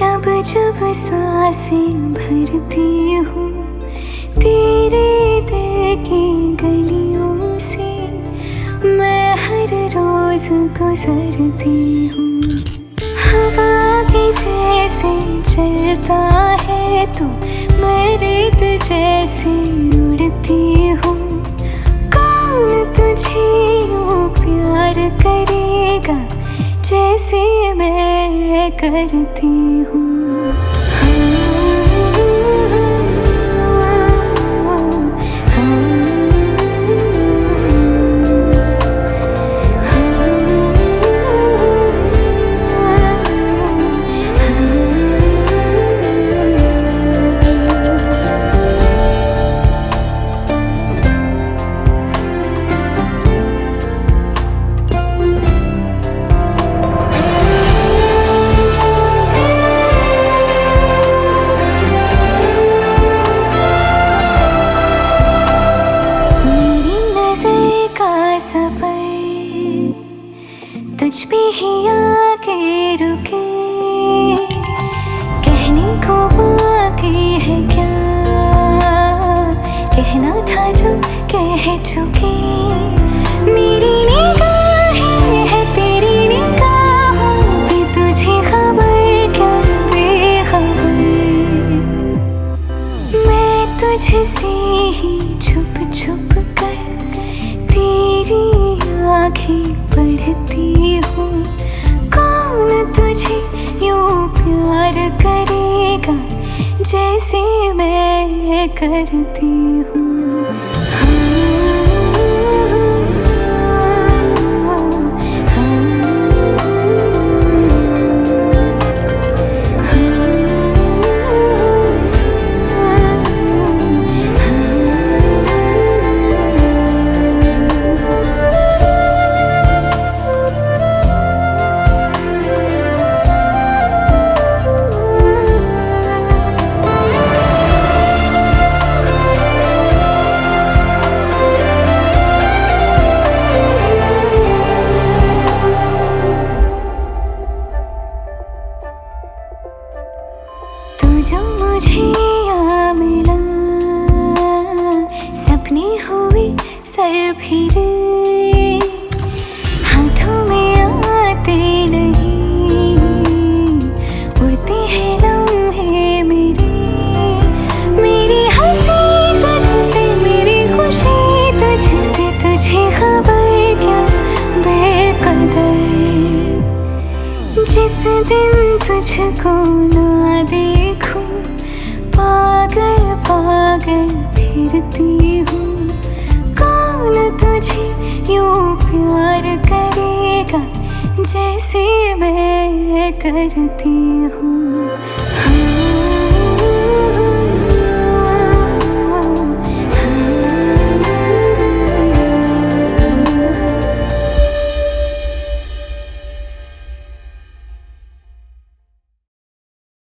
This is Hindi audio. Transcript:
जब जब सांसें भरती हूँ तेरे दिल की गलियों से, मैं हर रोज गुजरती हूँ। हवा की जैसे चलता है तू, मैं रेत जैसे उड़ती हूँ। कौन तुझे यूँ प्यार करेगा जैसे मैं करती हूँ। तुझ पे ही आके रुके, कहने को बाकी है क्या, कहना था जो कह चुके। मेरी निगाहें है तेरी निगाहों पे, तुझे खबर क्या बेखबर। मैं तुझसे ही छुप छुप कर तेरी आँखें पढ़ती हूँ। कौन तुझे यूँ प्यार करेगा जैसे मैं करती हूँ। जो मुझे यहाँ मिला, सपने हुए सर फिरे, हाथों में आते नहीं, उड़ते हैं लम्हे मेरे। मेरी हंसी तुझसे, मेरी खुशी तुझसे, तुझे खबर क्या बेकदर। जिस दिन तुझको ना देखूं, पागल पागल फिरती हूँ। कौन तुझे यूँ प्यार करेगा जैसे मैं करती हूँ।